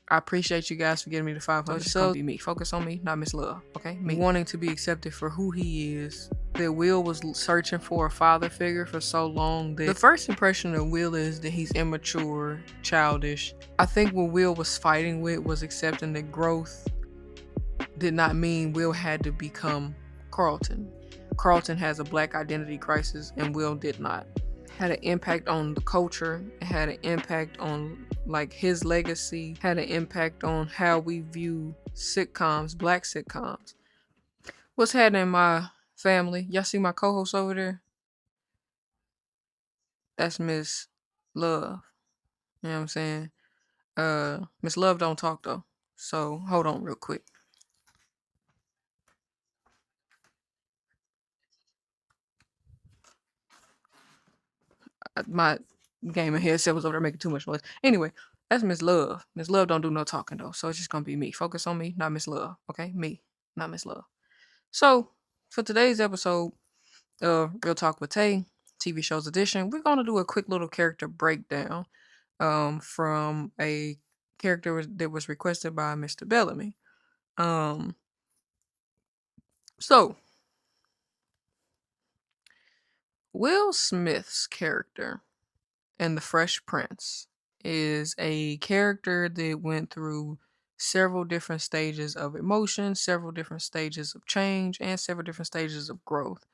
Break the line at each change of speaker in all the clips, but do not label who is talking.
I appreciate you guys for getting me to 500 subs. It's gonna be me. Focus on me, not Miss Love. Okay, me wanting to be accepted for who he is. That Will was searching for a father figure for so long that the first impression of Will is that he's immature, childish. I think what Will was fighting with was accepting that growth did not mean Will had to become Carlton. Carlton has a black identity crisis and Will did not. Had an impact on the culture. It had an impact on like his legacy. Had an impact on how we view sitcoms, black sitcoms. What's happening, my family? Y'all see my co-host over there? That's Miss Love. You know what I'm saying? Miss Love don't talk though. So hold on real quick. My gaming headset was over there making too much noise. Anyway, that's Miss Love. Miss Love don't do no talking though, so it's just gonna be me. Focus on me, not Miss Love. Okay, me, not Miss Love. So for today's episode of Real Talk with Tay, TV shows edition, we're gonna do a quick little character breakdown from a character that was requested by Mr. Bellamy. Um, so Will Smith's character in The Fresh Prince is a character that went through several different stages of emotion, several different stages of change, and several different stages of growth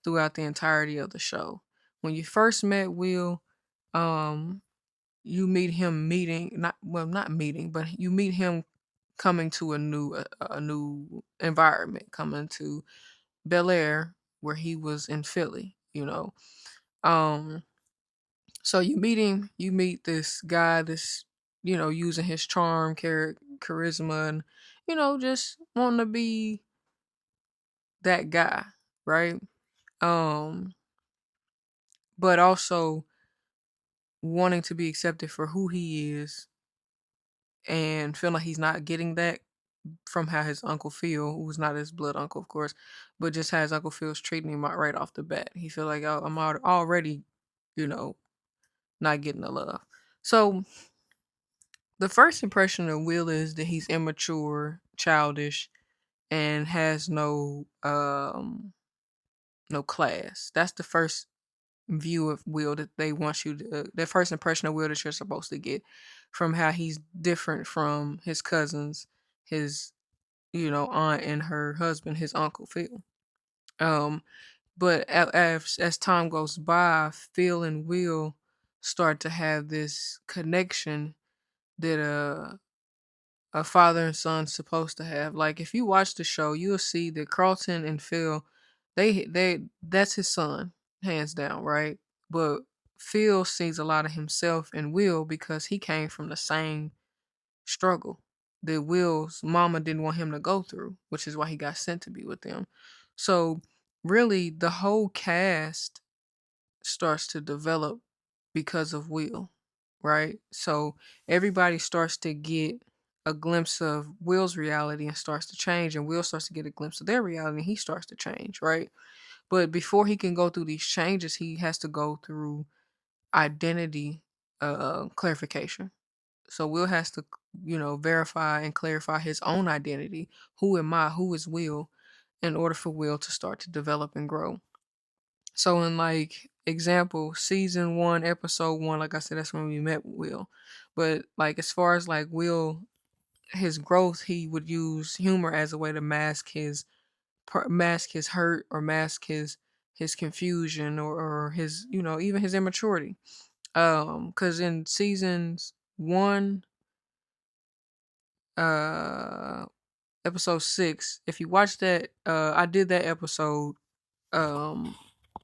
throughout the entirety of the show. When you first met Will, um, you meet him not meeting, but you meet him coming to a new environment, coming to Bel-Air where he was in Philly, you know. Um so you meet him, you meet this guy, using his charm, charisma, and just wanting to be that guy, right? Um, but also wanting to be accepted for who he is and feeling like he's not getting that from how his Uncle Phil, who's not his blood uncle, of course, but just how his Uncle Phil's treating him right off the bat. He feel like, oh, I'm already, you know, not getting the love. So the first impression of Will is that he's immature, childish, and has no class. That's the first view of Will that they want you to the first impression of Will that you're supposed to get from how he's different from his cousins, his aunt and her husband, his Uncle Phil. Um but as time goes by, Phil and Will start to have this connection that a father and son supposed to have. Like if you watch the show, you'll see that Carlton and Phil, they that's his son, hands down, right? But Phil sees a lot of himself in Will because he came from the same struggle that Will's mama didn't want him to go through, which is why he got sent to be with them. So really the whole cast starts to develop because of Will, right? So everybody starts to get a glimpse of Will's reality and starts to change, and Will starts to get a glimpse of their reality and he starts to change, right? But before he can go through these changes, he has to go through identity clarification. So Will has to, verify and clarify his own identity. Who am I? Who is Will? In order for Will to start to develop and grow. So in like example, season one, episode one, like I said, that's when we met Will. But like as far as like Will, his growth, he would use humor as a way to mask his hurt or mask his confusion or his even his immaturity. Because in seasons one, uh, episode 6, if you watch that, I did that episode um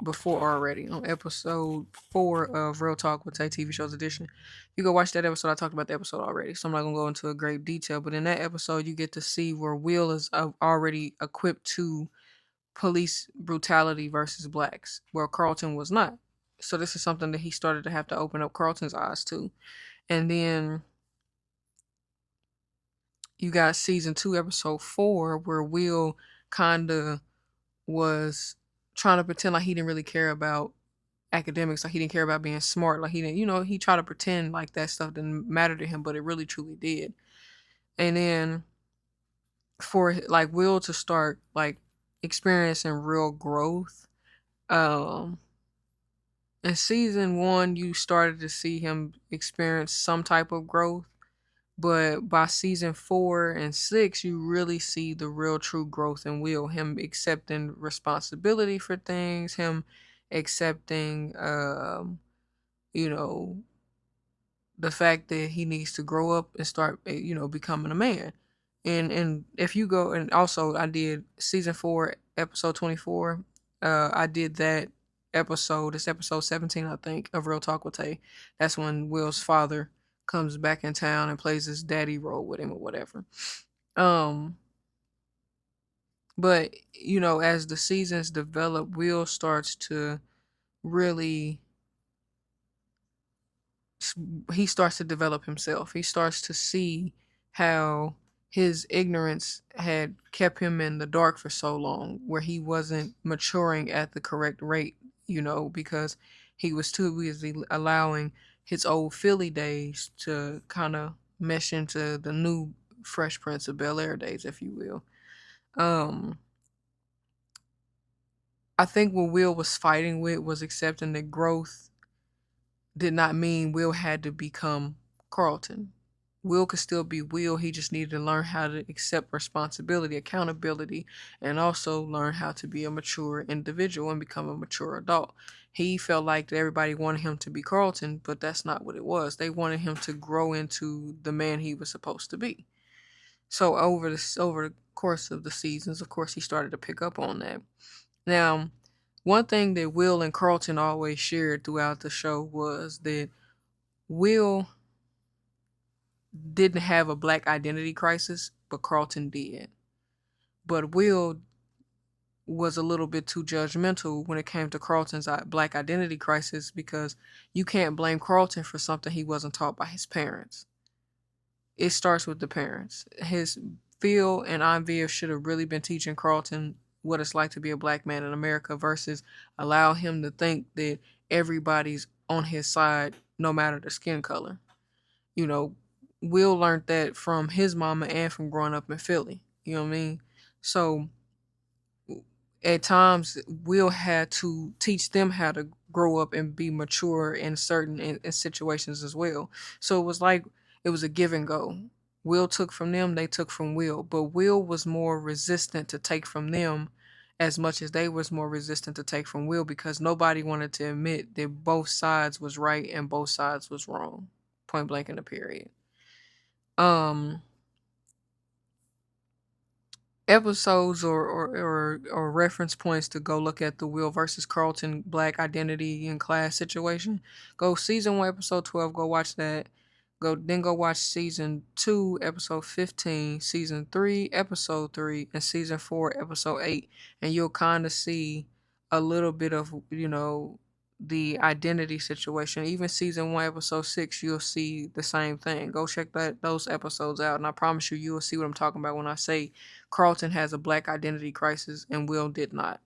before already on episode 4 of Real Talk with Tay TV Shows Edition. You go watch that episode. I talked about the episode already, so I'm not gonna go into a great detail. But in that episode, you get to see where Will is already equipped to police brutality versus blacks, where Carlton was not. So this is something that he started to have to open up Carlton's eyes to. And then you got season 2, episode 4, where Will kinda was trying to pretend like he didn't really care about academics. Like he didn't care about being smart. Like he didn't, he tried to pretend like that stuff didn't matter to him, but it really truly did. And then for like Will to start like experiencing real growth, um, in season one, you started to see him experience some type of growth. But by season 4 and 6, you really see the real true growth in Will. Him accepting responsibility for things, him accepting, you know, the fact that he needs to grow up and start, becoming a man. And if you go, and also I did season 4, episode 24. I did that episode. It's episode 17, I think, of Real Talk with Tay. That's when Will's father comes back in town and plays his daddy role with him or whatever. Um, but as the seasons develop, Will starts to really he starts to develop himself. He starts to see how his ignorance had kept him in the dark for so long, where he wasn't maturing at the correct rate, because he was too busy allowing his old Philly days to kind of mesh into the new Fresh Prince of Bel-Air days, if you will. I think what Will was fighting with was accepting that growth did not mean Will had to become Carlton. Will could still be Will. He just needed to learn how to accept responsibility, accountability, and also learn how to be a mature individual and become a mature adult. He felt like everybody wanted him to be Carlton, but that's not what it was. They wanted him to grow into the man he was supposed to be. So over the course of the seasons, of course, he started to pick up on that. Now, one thing that Will and Carlton always shared throughout the show was that Will didn't have a black identity crisis, but Carlton did. But Will was a little bit too judgmental when it came to Carlton's black identity crisis, because you can't blame Carlton for something he wasn't taught by his parents. It starts with the parents. Phil and Aunt Viv should have really been teaching Carlton what it's like to be a black man in America, versus allow him to think that everybody's on his side no matter the skin color. You know, Will learned that from his mama and from growing up in Philly. You know what I mean? So at times, Will had to teach them how to grow up and be mature in certain in situations as well. So it was like it was a give and go. Will took from them, they took from Will. But Will was more resistant to take from them as much as they was more resistant to take from Will, because nobody wanted to admit that both sides was right and both sides was wrong. Point blank in the period. Um Episodes or reference points to go look at the Will versus Carlton black identity and class situation. Go season 1, episode 12, go watch that. Go watch season 2, episode 15, season 3, episode 3, and season 4, episode 8. And you'll kind of see a little bit of, the identity situation. Even season 1, episode 6, you'll see the same thing. Go check those episodes out, and I promise you will see what I'm talking about when I say Carlton has a black identity crisis and Will did not.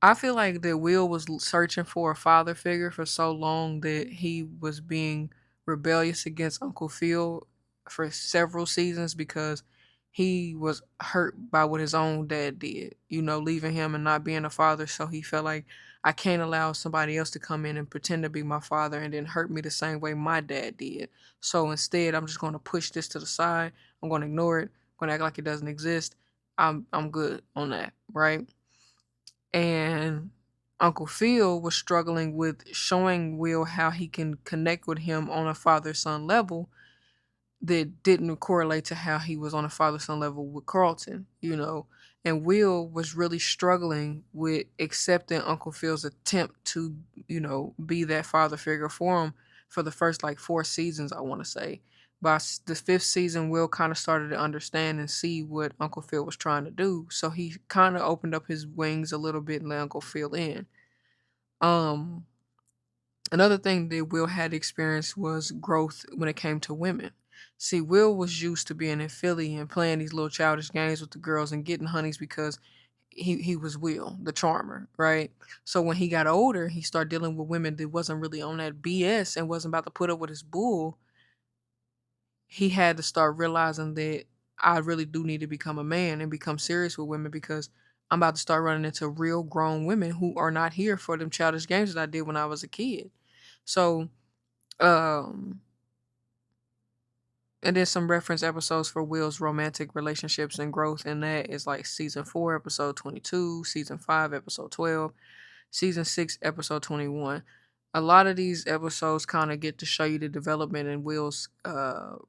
I feel like that Will was searching for a father figure for so long that he was being rebellious against Uncle Phil for several seasons, because he was hurt by what his own dad did, leaving him and not being a father. So he felt like, I can't allow somebody else to come in and pretend to be my father and then hurt me the same way my dad did. So instead, I'm just going to push this to the side. I'm going to ignore it. I'm going to act like it doesn't exist. I'm good on that, right? And Uncle Phil was struggling with showing Will how he can connect with him on a father-son level that didn't correlate to how he was on a father-son level with Carlton. And Will was really struggling with accepting Uncle Phil's attempt to, be that father figure for him for the first 4 seasons, I want to say. By the 5th season, Will kind of started to understand and see what Uncle Phil was trying to do. So he kind of opened up his wings a little bit and let Uncle Phil in. Another thing that Will had experienced was growth when it came to women. See, Will was used to being in Philly and playing these little childish games with the girls and getting honeys because he was Will, the charmer, right? So when he got older, he started dealing with women that wasn't really on that BS and wasn't about to put up with his bull. He had to start realizing that I really do need to become a man and become serious with women because I'm about to start running into real grown women who are not here for them childish games that I did when I was a kid. So, um, and then some reference episodes for Will's romantic relationships and growth, and that is like season 4, episode 22, season 5, episode 12, season 6, episode 21. A lot of these episodes kind of get to show you the development in Will's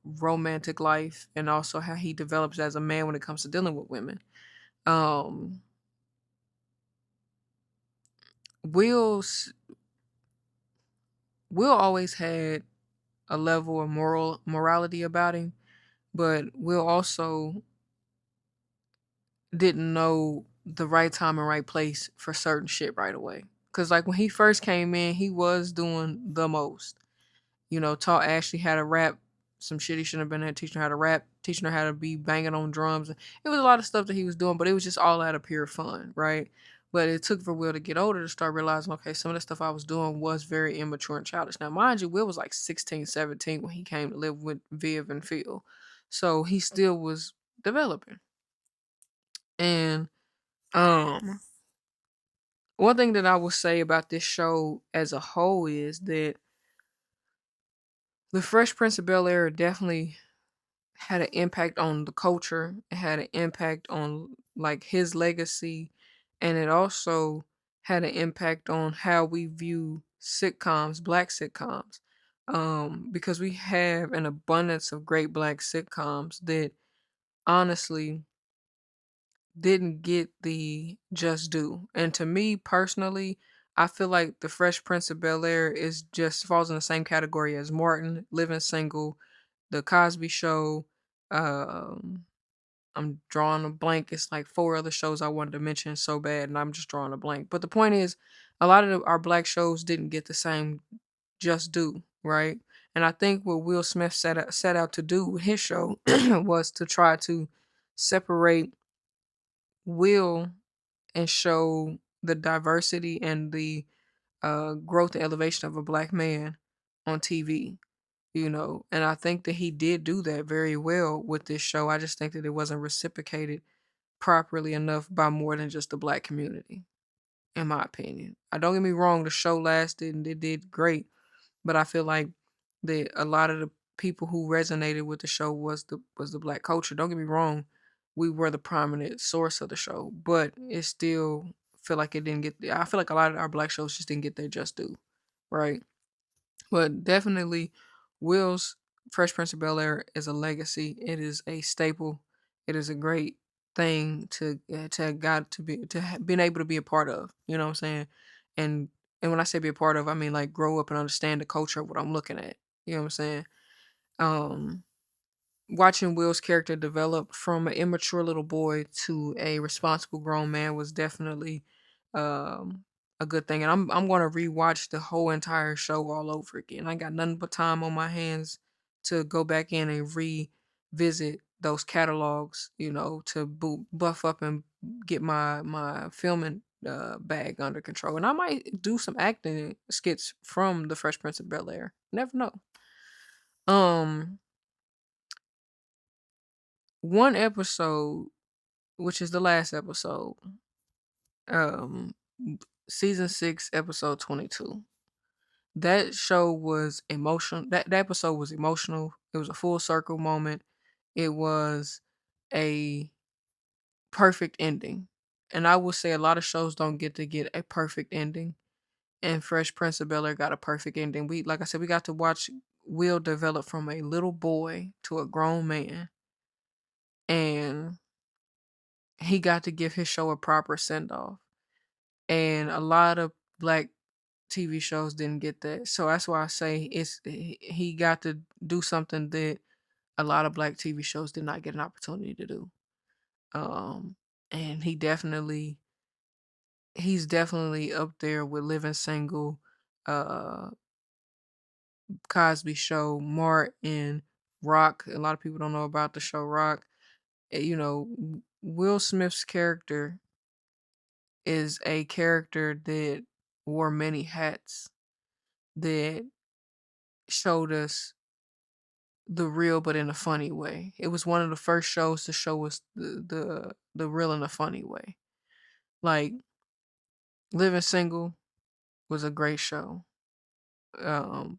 romantic life and also how he develops as a man when it comes to dealing with women. Um, Will's Will always had a level of morality about him, but Will also didn't know the right time and right place for certain shit right away. Cause like when he first came in, he was doing the most. You know, taught Ashley how to rap, some shit he shouldn't have been there, teaching her how to rap, teaching her how to be banging on drums. It was a lot of stuff that he was doing, but it was just all out of pure fun, right? But it took for Will to get older to start realizing, okay, some of the stuff I was doing was very immature and childish. Now, mind you, Will was like 16, 17 when he came to live with Viv and Phil. So he still was developing. And um one thing that I will say about this show as a whole is that the Fresh Prince of Bel-Air definitely had an impact on the culture. It had an impact on like his legacy, and it also had an impact on how we view sitcoms, black sitcoms. Because we have an abundance of great black sitcoms that honestly didn't get the just due. And to me personally, I feel like the Fresh Prince of Bel-Air is just falls in the same category as Martin, Living Single, The Cosby Show. Um, I'm drawing a blank. It's like 4 other shows I wanted to mention so bad, and I'm just drawing a blank. But the point is, a lot of our black shows didn't get the same just due, right? And I think what Will Smith set out to do with his show was to try to separate Will and show the diversity and the growth and elevation of a black man on TV, you know. And I think that he did do that very well with this show. I just think that it wasn't reciprocated properly enough by more than just the black community, in my opinion. I don't get me wrong, the show lasted and it did great, but I feel like that a lot of the people who resonated with the show was the black culture. Don't get me wrong, we were the prominent source of the show, but it still feel like it didn't get. I feel like a lot of our black shows just didn't get their just due, right? But definitely, Will's Fresh Prince of Bel Air is a legacy. It is a staple. It is a great thing to God to be being able to be a part of. You know what I'm saying? And and when I say be a part of, I mean like grow up and understand the culture of what I'm looking at. You know what I'm saying? Um, Watching Will's character develop from an immature little boy to a responsible grown man was definitely um a good thing. And I'm gonna rewatch the whole entire show all over again. I got nothing but time on my hands to go back in and revisit those catalogs, you know, to buff up and get my filming bag under control. And I might do some acting skits from the Fresh Prince of Bel Air. Never know. Um One episode, which is the last episode, um, season 6, episode 22. That show was emotional. That episode was emotional. It was a full circle moment. It was a perfect ending. And I will say a lot of shows don't get to get a perfect ending. And Fresh Prince of Bel Air got a perfect ending. We, like I said, we got to watch Will develop from a little boy to a grown man. And he got to give his show a proper send off. And a lot of black TV shows didn't get that. So that's why I say he got to do something that a lot of black TV shows did not get an opportunity to do. And he's definitely up there with Living Single, uh, Cosby Show, Martin, Rock. A lot of people don't know about the show Rock. You know, Will Smith's character is a character that wore many hats, that showed us the real but in a funny way. It was one of the first shows to show us the real in a funny way. Like Living Single was a great show.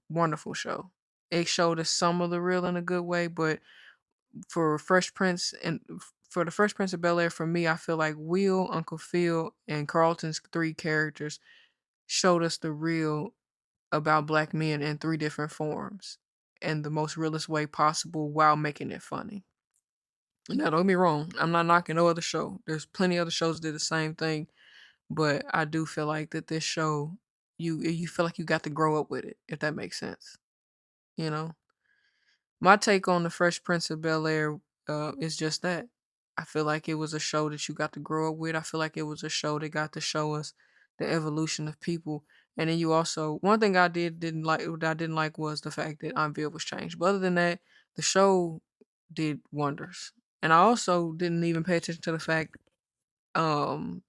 Wonderful show. It showed us some of the real in a good way, but for Fresh Prince and for the Fresh Prince of Bel-Air, for me, I feel like Will, Uncle Phil, and Carlton's three characters showed us the real about black men in three different forms and the most realist way possible while making it funny. Now, don't get me wrong, I'm not knocking no other show. There's plenty of other shows that did the same thing, but I do feel like that this show, you feel like you got to grow up with it, if that makes sense. You know, my take on the Fresh Prince of Bel-Air is just that. I feel like it was a show that you got to grow up with. I feel like it was a show that got to show us the evolution of people. And then you also, one thing I didn't like was the fact that Aunt Viv was changed. But other than that, the show did wonders. And I also didn't even pay attention to the fact um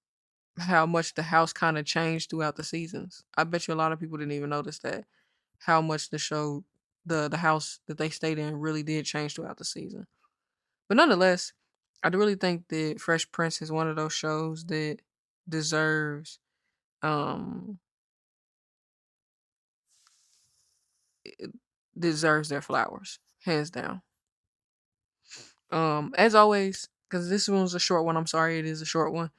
how much the house kind of changed throughout the seasons. I bet you a lot of people didn't even notice that, how much the show, the house that they stayed in really did change throughout the season. But nonetheless, I do really think that Fresh Prince is one of those shows that deserves um it deserves their flowers, hands down. As always, because this one's a short one, I'm sorry it is a short one.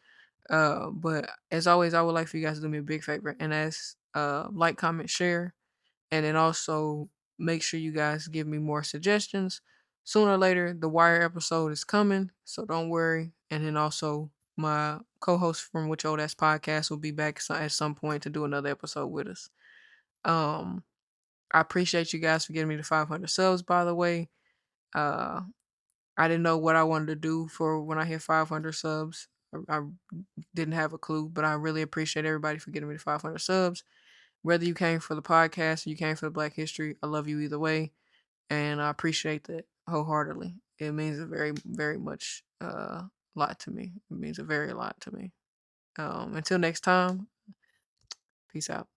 But as always, I would like for you guys to do me a big favor, and that's like, comment, share, and then also make sure you guys give me more suggestions. Sooner or later, the Wire episode is coming, so don't worry. And then also, my co-host from Which Old Ass Podcast will be back at some point to do another episode with us. Um, I appreciate you guys for getting me to 500 subs. By the way, uh, I didn't know what I wanted to do for when I hit 500 subs. I didn't have a clue, but I really appreciate everybody for getting me to 500 subs. Whether you came for the podcast or you came for the Black History, I love you either way, and I appreciate that wholeheartedly. It means a very, very much lot to me. It means a very lot to me. Until next time, peace out.